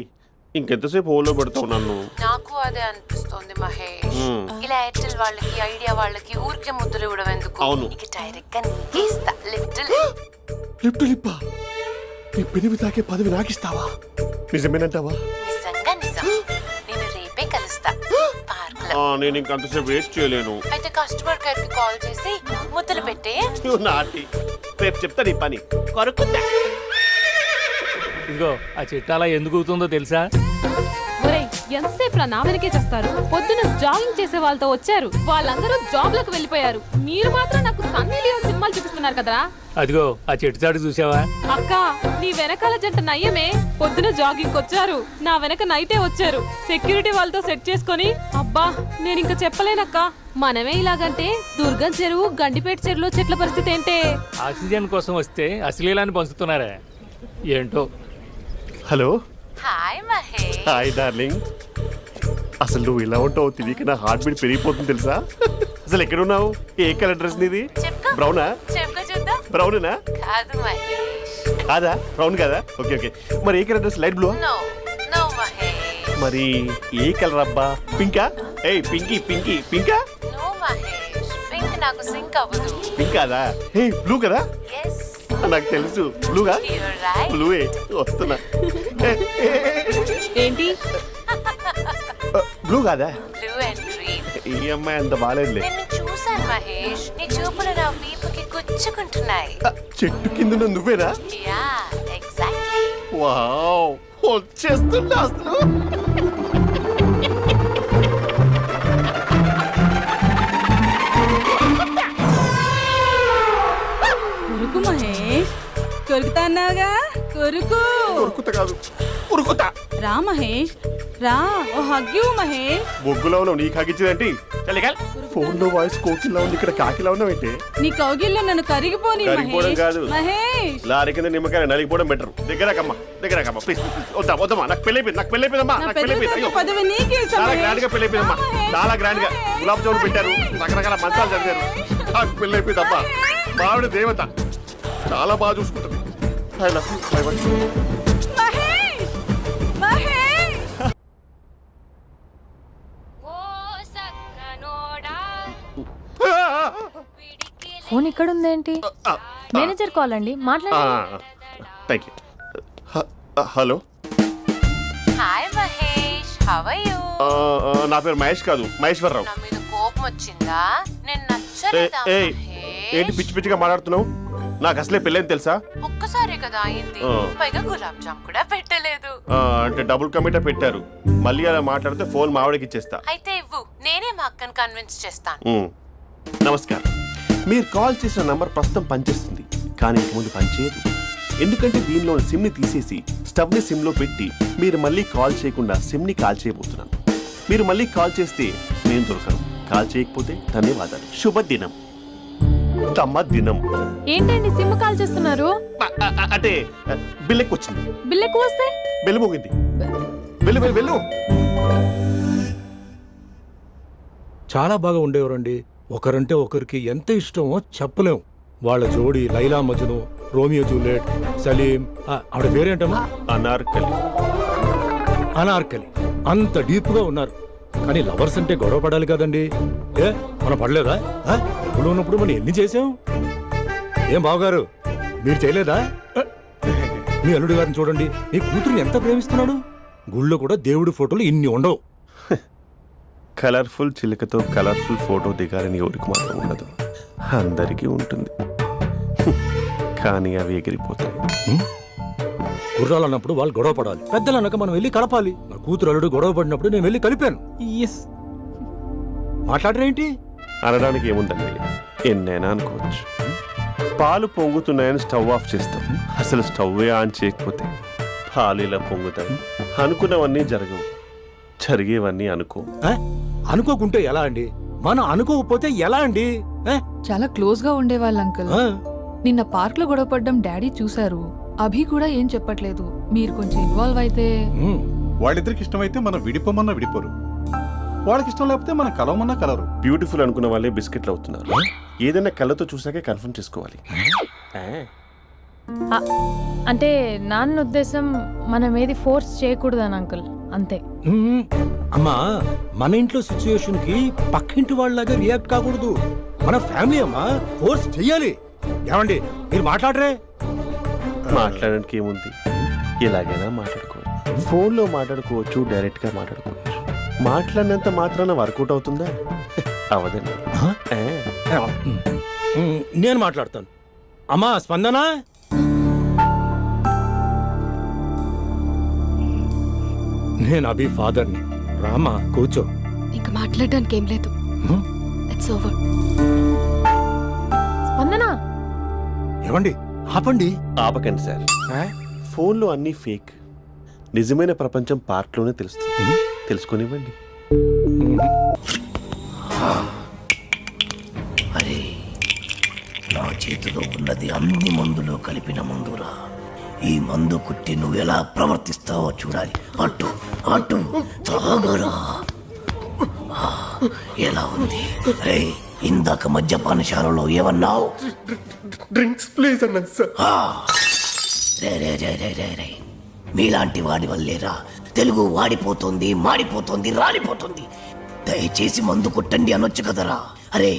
ఇంకెంతసేపు హోల్లో పెడతావు నన్ను? నాకు అదే అనిపిస్తోంది మహేష్. ఇలా ఎయిర్టెల్ వాళ్ళకి, ఐడియా వాళ్ళకి ఊరికే ముద్దులు ఇవ్వడం ఎందుకు? అవును. నీకు డైరెక్ట్ గా నీకే ఇస్తా. లిటిల్ లిప్పు లిప్పా, నీ పెనివి తాకే పదవి నాకిస్తావా? నిజమేనంటావా? నిజంగా నిజం. నేను రేపే కలుస్తా పార్క్ లో. నేను ఇంకంతసేపు వెయిట్ చేయలేను. అయితే కస్టమర్ కేర్ కి కాల్ చేసి ముద్దులు పెట్టే. నువ్వు నాటి, రేపు చెప్తా నీ పని. కొరుకుందా. ఇదిగో ఆ చెట్టు అలా ఎందుకు అవుతుందో తెలుసా? ఒరేయ్, ఎంతసేపు నా వెనకే చేస్తారు? పొద్దున జాగింగ్ చేసే వాళ్ళతో వచ్చారు, వాళ్ళందరూ జాబ్లకు వెళ్ళిపోయారు. మీరు మాత్రం నాకు సన్నీ లియోన్ సినిమాలు చూపిస్తున్నారు కదరా. అదిగో ఆ చెట్టు చాటు చూసావా? అక్క, నీ వెనకాల జంట నయ్యమే. పొద్దున జాగింగ్ వచ్చారు, నా వెనక నైటే వచ్చారు. సెక్యూరిటీ వాళ్ళతో సెట్ చేసుకొని, అబ్బా నేను ఇంకా చెప్పలేనక్క. మనమే ఇలాగంటే దుర్గం చెరువు, గండిపేట చెరువులో చెట్ల పరిస్థితి ఏంటే? ఆక్సిజన్ కోసం వస్తే అశ్లీలాన్ని పంచుతున్నారా ఏంటో. Hello. Hi Mahesh. Hi darling. అసలు నువ్వు ఇలా ఉంటావు తెలియక నా హార్ట్ బీట్ పెరిగిపోతుంది తెలుసా? అసలు ఎక్కడున్నావు? ఏ కలర్ డ్రెస్ నీది? చెప్పుకో. బ్రౌనా? చెప్పుకో చూద్దాం. బ్రౌనేనా? కాదు మహేష్. కాదా? బ్రౌన్ కదా? Okay okay. మరి ఏ colour dress? Light blue? No no Mahesh. మరి ఏ కలర్ అబ్బా? పింకా? ఏయ్ పింకీ పింకీ పింకా? నో మహేష్, పింక్ నాకు సింక్ అవ్వదు. పింక్ కాదా? హే బ్లూ కదా? ఎస్, నాకు తెలుసు. బ్లూగా? You're right. బ్లూవే వస్తున్నా. ఏంటి? బ్లూ కాదా? Blue and green. ఈ అమ్మాయి అంత బాగాలేదులే. నిన్ను చూశాను మహేష్, నీ చూపులు నా వీపుకి గుచ్చుకుంటున్నాయి. చెట్టు కింద నువ్వేనా? Yeah exactly. వావ్, వచ్చేస్తున్నా అసలు. కొరుకు మహేష్, కొరుకుతా అన్నావుగా, కొరుకు. ఉరుకుతా కాదు, ఉరుకుతా. రా మహేష్, రా. ఓ హగ్గు మహేష్. బొగ్గులో ఉన్నావు, నీకు హగిచ్చేదేంటి? ఫోన్ లో వాయిస్ కోకిలా ఉంది, ఇక్కడ కాకిలా ఉన్నావు ఏంటి? నీ కౌగిల్లో నన్ను కరిగిపోని కరిగిపోవడం కాదు. మహేష్. లారీ కింద నిమ్మకాయ నలిగిపోవడం బెటర్. దగ్గరకమ్మా ప్లీజ్. వద్దమ్మా, నాకు పెళ్ళైపోయిందమ్మా. నాకు పెళ్ళైపోయింది. అయ్యో, పదవి నీకే చాలా గ్రాండ్ గా పెళ్ళైపోయిందమ్మా. చాలా గ్రాండ్ గా గులాబ్ జామున్ పెట్టారు, రకరకాల మంచాలు చదివారు. నాకు పెళ్ళైపోయిందమ్మా. మావిడ దేవత, చాలా బాగా చూసుకుంటుంది. I love you. I want you. Mahesh, Mahesh. Phone ఇక్కడ ఉందేంటి? మేనేజర్ కాల్ అండి, మాట్లాడండి. Thank you. Hello. Hi how are you? నా పేరు మహేష్ కాదు, మహేశ్వరరావు. నా మీద కోపం వచ్చిందా? నేను ఏ, నచ్చలేదా ఏయ్, ఏంటి పిచ్చి పిచ్చిగా మాట్లాడుతున్నావు? నాకు అసలే పెళ్ళని తెలుసా? ఒక్కసారి కదా అయింది, పైగా గులాబ్ జామ్ కూడా పెట్టలేదు. అంటే డబుల్ కమిటా పెట్టారు. మళ్ళీ అలా మాట్లాడితే ఫోన్ మావిడకి ఇచ్చేస్తా. అయితే ఇవ్వు, నేనే మా అక్కని కన్విన్స్ చేస్తాను. నమస్కారం. మీరు కాల్ చేసిన నంబర్ ప్రస్తుతం పనిచేస్తుంది, కానీ ఇక ముందు పనిచేయదు. ఎందుకంటే దీనిలో సిమ్ ని తీసేసి స్టవ్ ని సిమ్ లో పెట్టి మీరు మళ్ళీ కాల్ చేయకుండా సిమ్ ని కాల్ చేయబోతున్నాను. మీరు మళ్ళీ కాల్ చేస్తే నేను దొరకను, కాల్ చేయకపోతే ధన్యవాదాలు. శుభదినం. తమ దినం. ఏంటండి సిమ్ కాల్ చేస్తున్నారు? అంటే బిల్ ఎక్కువ వచ్చింది. బిల్ ఎక్కువ వస్తే బెల్లు మోగింది. వెళ్ళు వెళ్ళు వెళ్ళు. చాలా బాగా ఉండేవారండి. ఒకరంటే ఒకరికి ఎంత ఇష్టమో చెప్పలేం. వాళ్ళ జోడి లైలా మజ్ను, రోమియో జూలియట్, సలీం, ఆవిడ పేరేంటమ్మా? అనార్కలి. అనార్కలి. అంత డీప్ గా ఉన్నారు. కానీ లవర్స్ అంటే గొడవ పడాలి కదండి. ఏ మనం పడలేదా? ఎప్పుడు ఉన్నప్పుడు మనం ఎన్ని చేసాం? ఏం బావగారు, మీరు చేయలేదా? మీ అల్లుడి గారిని చూడండి, మీ కూతురుని ఎంత ప్రేమిస్తున్నాడు. గుళ్ళో కూడా దేవుడి ఫోటోలు ఇన్ని ఉండవు. కలర్ఫుల్ చిలుకతో కలర్ఫుల్ ఫోటో దిగాలని ఎవరికి మాత్రం ఉండదు, అందరికీ ఉంటుంది. కానీ అవి ఎగిరిపోతాయి. గుర్రాలు అన్నప్పుడు వాళ్ళు గొడవ పడాలి, పెద్దలు అన్నాక మనం వెళ్ళి కలపాలి. నా కూతురు అల్లుడు గొడవ పడినప్పుడు నేను వెళ్ళి కలిపాను. మాట్లాడరేంటి? అనడానికి ఏముందండి, ఎన్నైనా అనుకోవచ్చు. పాలు పొంగుతున్నాయని స్టవ్ ఆఫ్ చేస్తాం, అసలు స్టవ్ ఆన్ చేయకపోతే పాలు ఇలా పొంగుతాయి. అనుకున్నవన్నీ జరగవు, జరిగేవన్నీ అనుకో. అనుకోకుంటే ఎలా అండి? మనం అనుకోకపోతే ఎలా అండి? చాలా క్లోజ్ గా ఉండేవాళ్ళు అంకుల్. నిన్న పార్క్ లో గొడవపడ్డం డాడీ చూశారు. అభి కూడా ఏం చెప్పట్లేదు. మీరు కొంచెం ఇన్వాల్వ్ అయితే. వాళ్ళిద్దరికి ఇష్టమైతే మనం విడిపోమన్నా విడిపోరు, వాళ్ళకి ఇష్టం లేకపోతే మనం కలవమన్నా కలరు. బ్యూటిఫుల్ అనుకున్న వాళ్ళే బిస్కెట్లు అవుతున్నారు. ఏదైనా కళ్ళతో చూసాకే కన్ఫర్మ్ చేసుకోవాలి. అంటే నాన్న ఉద్దేశం మనం ఏది ఫోర్స్ చేయకూడదని అంకుల్, అంతే. అమ్మా, మన ఇంట్లో సిచ్యుయేషన్ కి పక్కింటి వాళ్ళలాగా రియాక్ట్ కాకూడదు. మన ఫ్యామిలీ అమ్మా, ఫోర్స్ చెయ్యాలి. ఏమండి మీరు మాట్లాడరే? మాట్లాడడానికి ఏముంది, ఎలాగైనా మాట్లాడుకోవచ్చు. ఫోన్లో మాట్లాడుకోవచ్చు, డైరెక్ట్ గా మాట్లాడుకోవచ్చు. మాట్లాడినంత మాత్రాన వర్కౌట్ అవుతుందా? అవదండి. నేను మాట్లాడతాను. అమ్మా స్పందన, నేను అభి ఫాదర్ని. రామా కూర్చో. ఇంకా మాట్లాడడానికి ఏం లేదు. It's over. స్పందన, ఏమండి ఆపండి. ఆపకండి సార్, ఫోన్లో అన్నీ ఫేక్. నిజమైన ప్రపంచం పార్ట్లోనే తెలుస్తుంది. తెలుసుకొనివ్వండి. అరే, నా చేతిలో ఉన్నది అన్ని మందులు కలిపిన మందురా. ఈ మందు కుట్టి నువ్వు ఎలా ప్రవర్తిస్తావో చూడాలి. అటు అటు తాగరా. ఎలా ఉంది? రే, ఇందాక మద్యపానశాలలో ఏమన్నావు? డ్రింక్స్ ప్లీజ్ అన్నాను సార్. రే రే రే రే రే రే, మీలాంటి వాడి వల్లేరా తెలుగు వాడిపోతుంది, మాడిపోతుంది, రాలిపోతుంది. దయచేసి మందు కొట్టండి అనొచ్చు కదరా. అరే,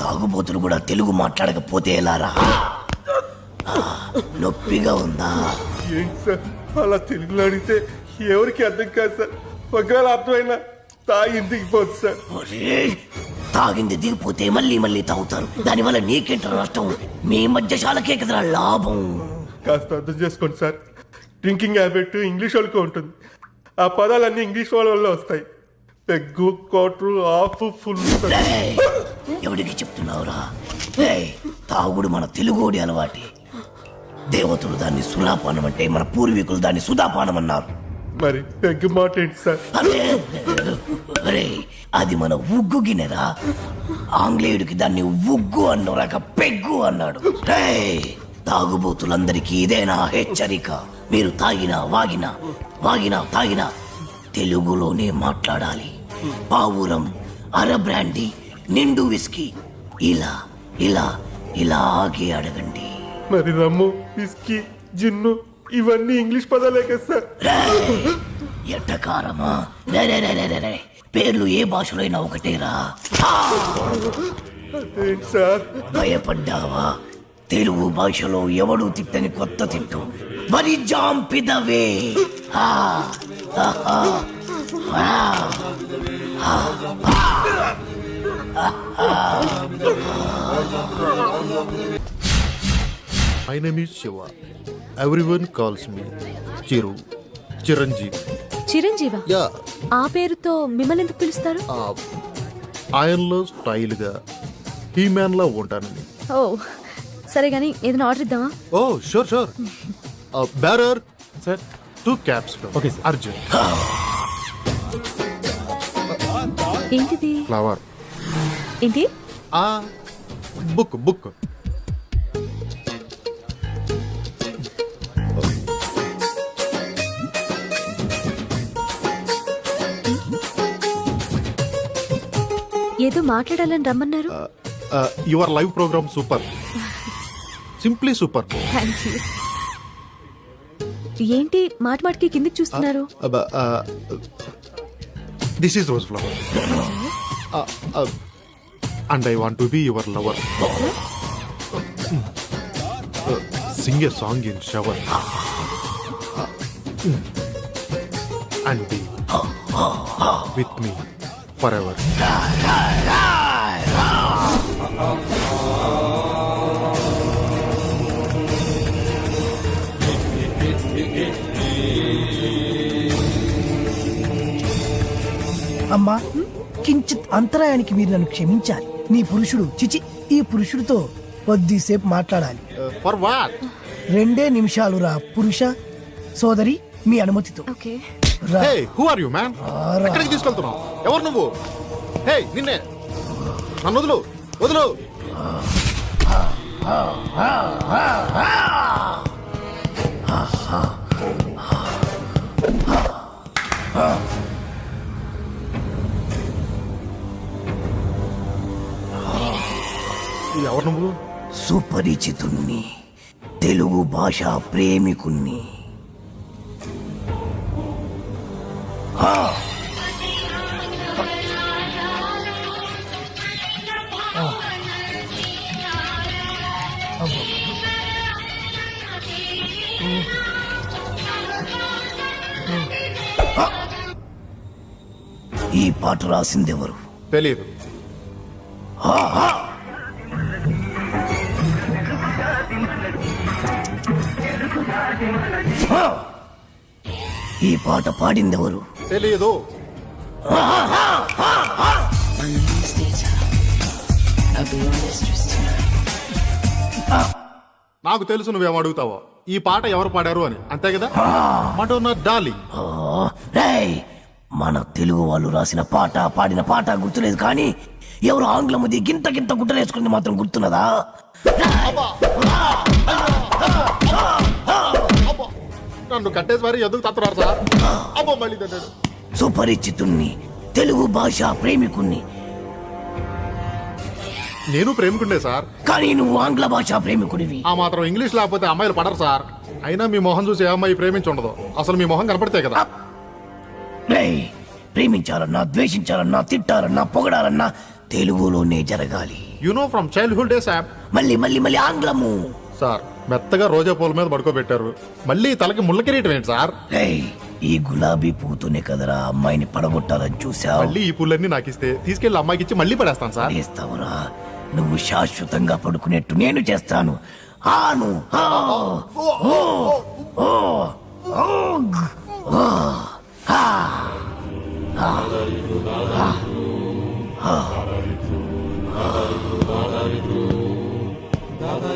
తాగుబోతులు కూడా తెలుగు మాట్లాడకపోతే ఎలారా? నొప్పిగా ఉందా? ఏంటి సార్ అలా తెలుగులో అడిగితే ఎవరికి అర్థం కాదు సార్. ఒకవేళ అర్థమైనా తాగింది దిగిపోతుంది సార్. తాగింది దిగిపోతే మళ్ళీ మళ్ళీ తాగుతారు. దానివల్ల నీకేంట నష్టం? మీ మధ్యశాలకే కదరా లాభం. కాస్త అర్థం చేసుకోండి సార్. డ్రింకింగ్ హ్యాబిట్ ఇంగ్లీష్ వాళ్ళకి ఉంటుంది. ఆ పదాలన్నీ ఇంగ్లీష్ వాళ్ళ వల్ల వస్తాయి. Peg, quarter, half, full. ఎవరికి చెప్తున్నావురా? తాగుడు మన తెలుగోడి అలవాటి. దేవతలు దాన్ని సులాపానం అంటే, మన పూర్వీకులు దాన్ని సుధాపానం అన్నారు. మరి పెగ్గు మాట ఏంటి సార్? అరే, అది మన ఉగ్గు గిన్నెరా. ఆంగ్లేయుడికి దాన్ని ఉగ్గు అన్నోరాక పెగ్గు అన్నాడు. తాగుబోతులందరికీ ఇదేనా హెచ్చరిక? మీరు తాగినా వాగినా, వాగినా తాగినా తెలుగులోనే మాట్లాడాలి. పావురం, అర బ్రాండీ, నిండు విస్కీ, ఇలా ఇలా ఇలాగే అడగండి. మరి రమ్ము, విస్కీ, జిన్ను ఇవన్నీ ఇంగ్లీష్ పదాలే కదా సార్. ఎట్టకారమా? పేర్లు ఏ భాషలో అయినా ఒకటేరా. సార్ భయపడ్డావా? తెలుగు భాషలో ఎవడు తిట్టని కొత్త తిట్టు వరి జాంపిదవే. My name is Shiva. Everyone calls me Chiru, Chiranjeevi. Chiranjeeva yeah, ఆ పేరుతో మిమ్మల్ని ఎందుకు పిలుస్తారు? ఆయనలో స్టైల్గా హీ మ్యాన్లా ఉంటానని. ఓ సరే గానీ ఏదైనా ఆర్డర్ ఇద్దామా? ఓ sure sure. Bearer sir, 2 cups. Okay sir. Arjun. ఏంటిది? ఫ్లవర్. ఏంటి? Book book. ఏదో మాట్లాడాలని రమ్మన్నారు. Your live program super, simply super. Thank you. ఏంటి మాట మాటకి కిందికి చూస్తున్నారు? This is rose flower and I want to be your lover. Sing a song in shower and be with me forever. అమ్మా, కించిత్ అంతరాయానికి మీరు నన్ను క్షమించాలి. నీ పురుషుడు చిచి ఈ పురుషుడితో కొద్దిసేపు మాట్లాడాలి. For what? 2 నిమిషాలు రా పురుష. సోదరి మీ అనుమతితో. ఓకే. రా. హే, హూ ఆర్ యు మ్యాన్? ఎక్కడికి తీసుకెళ్తున్నావు? ఎవరు నువ్వు? హే, నిన్నే. నన్ను వదులు, వదులు. ఎవరు నువ్వు? సుపరిచితుణ్ణి, తెలుగు భాష ప్రేమికుణ్ణి. ఈ పాట రాసిందెవరు? తెలియదు. ఈ పాట పాడిందెవరు? తెలియదు. నాకు తెలుసు నువ్వేం అడుగుతావో. ఈ పాట ఎవరు పాడారు అని, అంతే కదా? Madonna darling. రేయ్, మన తెలుగు వాళ్ళు రాసిన పాట పాడిన పాట గుర్తులేదు, కానీ ఎవరు ఆంగ్లముది గింత గింత గుట్టలేసుకుని మాత్రం గుర్తున్నదా? నన్ను కట్టేసి మరి ఎందుకు తత్తున్నారు సార్? అబ్బో, మళ్ళీ తిన్నాడు. సుపరిచితుణ్ణి, తెలుగు భాష ప్రేమికుణ్ణి. నేను ప్రేమికుండే సార్, కానీ నువ్వు ఆంగ్ల భాష ప్రేమికుడివి. ఆ మాత్రం ఇంగ్లీష్ లేకపోతే అమ్మాయిలు పడరు సార్. అయినా మీ మొహం చూసి ఏ అమ్మాయి ప్రేమించి ఉండదు. అసలు మీ మొహం కనపడితే కదా. రేయ్, ప్రేమించాలన్నా, ద్వేషించాలన్నా, తిట్టాలన్నా, పొగడాలన్నా తెలుగులోనే జరగాలి. You know from childhood days. మళ్ళీ మళ్ళీ మళ్ళీ ఆంగ్లము. సార్, మెత్తగా రోజా పూల మీద పడుకోబెట్టారు, మళ్ళీ తలకి ముళ్ళ కిరీటం ఏంటి సార్? రేయ్, ఈ గులాబీ పూతోనే కదరా అమ్మాయిని పడగొట్టాలని చూసావు. మళ్ళీ ఈ పూలన్నీ నాకు ఇస్తే తీసుకెళ్లి అమ్మాయికి ఇచ్చి మళ్ళీ పడేస్తాను సార్. చేస్తావురా? నువ్వు శాశ్వతంగా పడుకునేట్టు నేను చేస్తాను. ఆను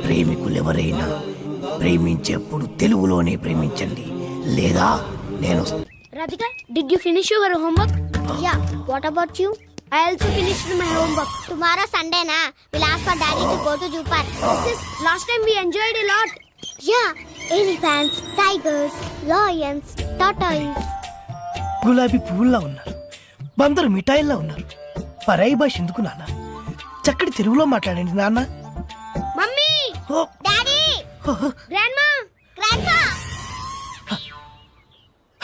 ప్రేమికులెవరైనా ప్రేమించేప్పుడు తెలుగులోనే ప్రేమించండి, లేదా నేను. Radhika, did you finish your homework? Yeah. What about you? I also finished my homework. Tomorrow Sunday na, we'll ask for daddy to go to zoo park. Last time we enjoyed a lot. Yeah, elephants, tigers, lions, tortoise. గులాబీ పువ్వుల్లా ఉన్నారు, బందరు మిఠాయిల్లా ఉన్నారు. పరాయి భాష ఎందుకు నాన్న? చక్కటి తెలుగులో మాట్లాడండి నాన్న. Mummy! ఓ, Daddy! Grandma! Grandpa!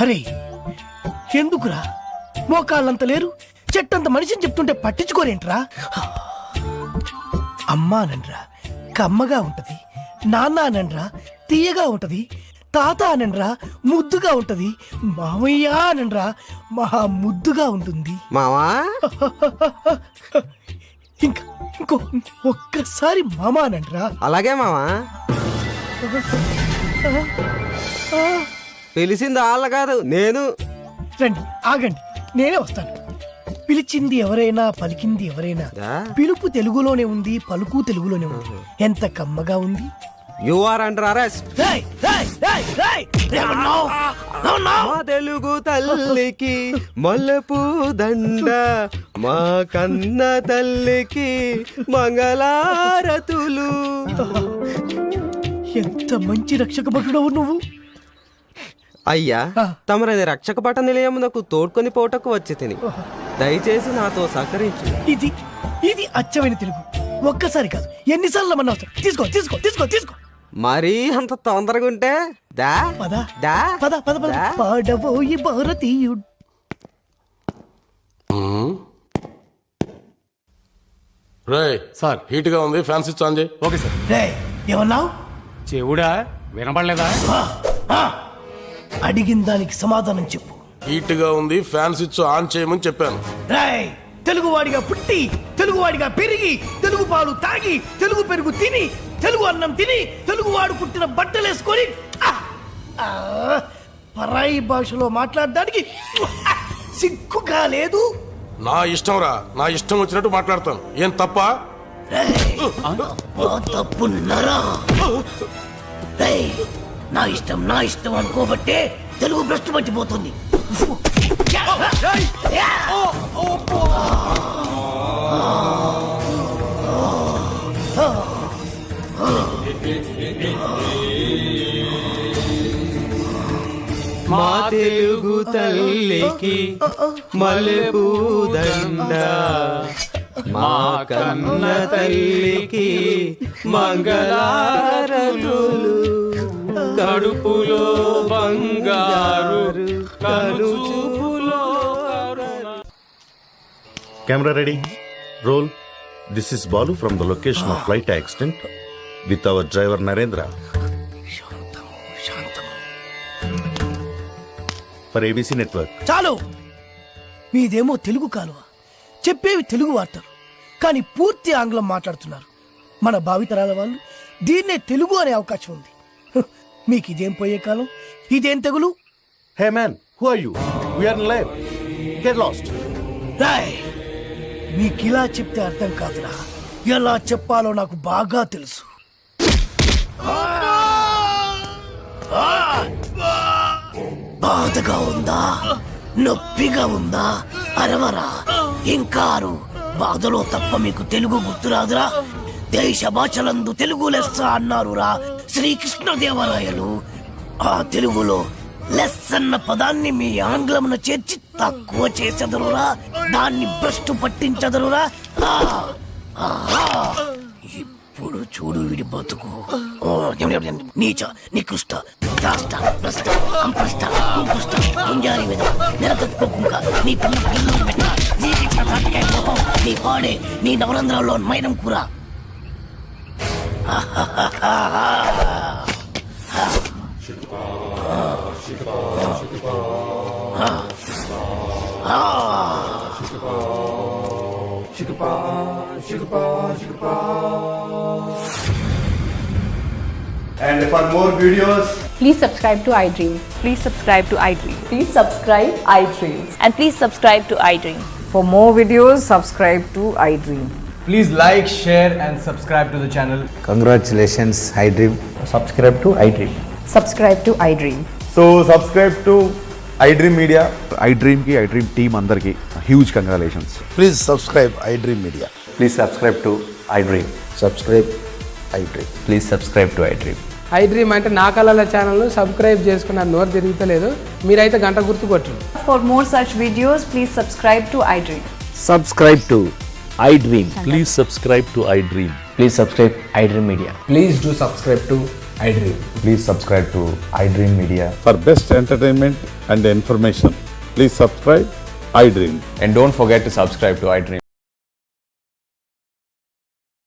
అరే ఎందుకురా? మోకాళ్ళంత లేరు, చెట్టంత మనిషిని చెప్తుంటే పట్టించుకోరేంట్రా? అమ్మా అనండ్రా, కమ్మగా ఉంటది. నాన్న అనండ్రా, తీయగా ఉంటది. తాత అనండ్రా ముద్దుగా ఉంటది, మామయ్య అనండ్రా మహా ముద్దుగా ఉంటుంది. మావా ఇంకో ఒక్కసారి మామ అనండ్రా. అలాగే మావా. పిలిచింది వాళ్ళ కాదు, నేను. రండి, ఆగండి, నేనే వస్తాను. పిలిచింది ఎవరైనా, పలికింది ఎవరైనా, పిలుపు తెలుగులోనే ఉంది, పలుకు తెలుగులోనే ఉంది. ఎంత కమ్మగా ఉంది. You are under arrest. మా తెలుగు తల్లికి మల్లెపూ దండ, మా కన్న తల్లికి మంగళారతులు. ఎంత మంచి రక్షక భటుడవు నువ్వు. అయ్యా, తమరది రక్షక భట నిలయమునకు తోడ్కొని పోటకు వచ్చి తిని, దయచేసి నాతో సహకరించు. ఇది అచ్చమైన తెలుగు. ఒక్కసారి కాదు, ఎన్నిసార్లు మన అవసరం. తీసుకో తీసుకో తీసుకో తీసుకో. మరీ అంత తొందరగా ఉంటే దా పద దా పద పద పద. పాడబోయి భారతీయుడు. సార్ హీట్ గా ఉంది, ఫ్యాన్ స్విచ్ ఆన్ చేయి. Okay sir. రే, ఏమన్నావు? చెవుడా వినపడలేదా? అడిగిన దానికి సమాధానం చెప్పు. హీట్ గా ఉంది, ఫ్యాన్ స్విచ్ ఆన్ చేయమని చెప్పాను. రాయ్, తెలుగువాడిగా పుట్టి, తెలుగువాడిగా పెరిగి, తెలుగు పాలు తాగి, తెలుగు పెరుగు తిని, తెలుగు అన్నం తిని, తెలుగువాడు పుట్టిన బట్టలేసుకొని పరాయి భాషలో మాట్లాడడానికి సిగ్గుగా లేదు. నా ఇష్టం రా, నా ఇష్టం వచ్చినట్టు మాట్లాడతాను. ఏం తప్ప? తప్పున్నారా? నా ఇష్టం అనుకోబట్టే తెలుగు భ్రష్టు పట్టిపోతుంది. మా తెలుగు తల్లికి మల్లెపూ దండ, మా కన్న తల్లికి మంగళారతులు. కడుపులో బంగారు, కనుచూపులో. Camera ready, roll. This is Balu from the location of flight accident with our driver Narendra for ABC network. చాలు, మీదేమో తెలుగు కాలువ, చెప్పేవి తెలుగు వార్తలు, కానీ పూర్తి ఆంగ్లం మాట్లాడుతున్నారు. మన భావితరాల వాళ్ళు దీన్నే తెలుగు అనే అవకాశం ఉంది. మీకు ఇదేం పోయే కాలం, ఇదేం తెగులు. Hey man, who are you? We are in live. Get lost. Roy, మీకు ఇలా చెప్తే అర్థం కాదురా, ఎలా చెప్పాలో నాకు బాగా తెలుసు. బాధగా ఉందా, నొప్పిగా ఉందా? అరవరా, ఇంకారు. బాధలో తప్ప మీకు తెలుగు గుర్తురాదురా? దేశ భాషలందు తెలుగు లెస్స అన్నారురా శ్రీకృష్ణదేవరాయలు. ఆ తెలుగులో లెస్ అన్న పదాన్ని మీ ఆంగ్లమున చేర్చి తక్కువ చేసెదరురా, దాన్ని భ్రష్టు పట్టించదరురా. ఇప్పుడు చూడు వీడి బతుకు. నీచ, నికృష్ట, రాష్ట, భ్రష్ట, అంప్రష్ట, కుంకుష్ట, గుంజారి మీద నెలకొక్కుక, నీ పిల్ల పిల్లలు పెట్ట, నీ పాడే, నీ నవరంధ్రాల్లో మైనం కూర. And for more videos, Please subscribe to iDream. Please subscribe to iDream. Please subscribe iDream. And please subscribe to iDream. For more videos, subscribe to iDream. Please like, share and subscribe to the channel. Congratulations iDream. Subscribe to iDream. Subscribe to iDream. so subscribe to iDream Media. iDream ki iDream team andarki huge congratulations. Please subscribe iDream Media. Please subscribe to iDream. Subscribe iDream. Please subscribe to iDream. iDream అంటే నా కళల ఛానల్ సబ్స్క్రైబ్ చేసుకున్న నోరు తిరుగుతలేదు, మీరైతే గంట గుర్తు కొట్టండి. For more such videos, please subscribe to iDream. Subscribe to iDream. Please subscribe to iDream. Please subscribe iDream Media. Please do subscribe to iDream. Please subscribe to iDream Media. For best entertainment and information, please subscribe iDream. And don't forget to subscribe to iDream.